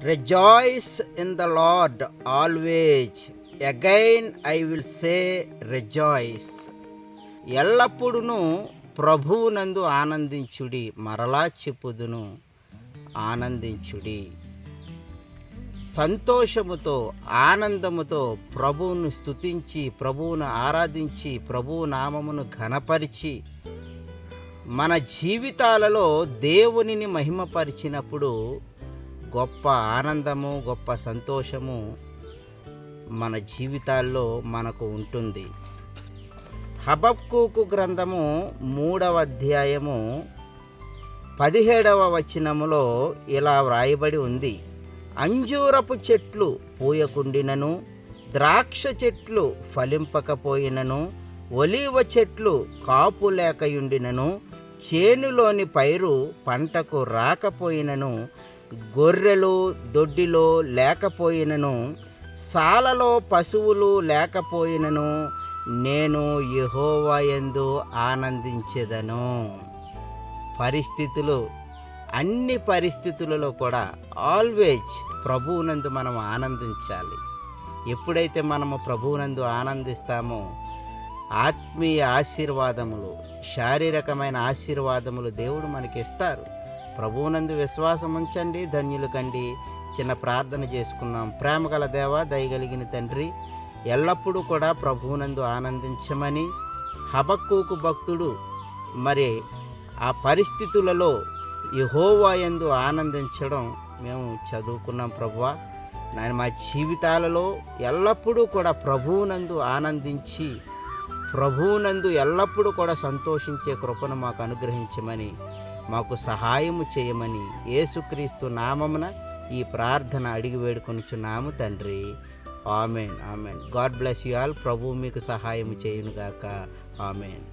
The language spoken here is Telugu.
Rejoice in the Lord always. Again I will say rejoice. ఎల్లప్పుడూ ప్రభువునందు ఆనందించుడి. మరలా చెప్పుదును, ఆనందించుడి. సంతోషముతో, ఆనందముతో ప్రభువును స్తుతించి, ప్రభువును ఆరాధించి, ప్రభువు నామమును ఘనపరిచి, మన జీవితాలలో దేవునిని మహిమపరిచినప్పుడు గొప్ప ఆనందము, గొప్ప సంతోషము మన జీవితాల్లో మనకు ఉంటుంది. హబక్కూకు గ్రంథము 3వ అధ్యాయము 17వ వచనములో ఇలా వ్రాయబడి ఉంది. అంజూరపు చెట్లు పూయకుండినను, ద్రాక్ష చెట్లు ఫలింపకపోయినను, ఒలీవ చెట్లు కాపు లేకయుండినను, చేనులోని పైరు పంటకు రాకపోయినను, గొర్రెలు దొడ్డిలో లేకపోయినను, సాలలో పశువులు లేకపోయినను, నేను యెహోవా యందు ఆనందించెదను. అన్ని పరిస్థితులలో కూడా ఆల్వేజ్ ప్రభువునందు మనం ఆనందించాలి. ఎప్పుడైతే మనము ప్రభువునందు ఆనందిస్తామో ఆత్మీయ ఆశీర్వాదములు, శారీరకమైన ఆశీర్వాదములు దేవుడు మనకి ఇస్తారు. ప్రభువునందు విశ్వాసం ఉంచండి, ధన్యులు కండి. చిన్న ప్రార్థన చేసుకుందాం. ప్రేమగల దేవా, దయగలిగిన తండ్రి, ఎల్లప్పుడూ కూడా ప్రభువునందు ఆనందించమని హబక్కూకు భక్తుడు మరి ఆ పరిస్థితులలో యెహోవా యందు ఆనందించడం మేము చదువుకున్నాం. ప్రభువా, నేను మా జీవితాలలో ఎల్లప్పుడూ కూడా ప్రభువునందు ఆనందించి, ప్రభువునందు ఎల్లప్పుడూ కూడా సంతోషించే కృపను మాకు అనుగ్రహించమని, మాకు సహాయము చేయమని యేసుక్రీస్తు నామమున ఈ ప్రార్థన అడిగి వేడుకొనుచున్నాము తండ్రి. Amen, amen. God bless you all. ప్రభువు మీకు సహాయం చేయునుగాక. ఆమెన్.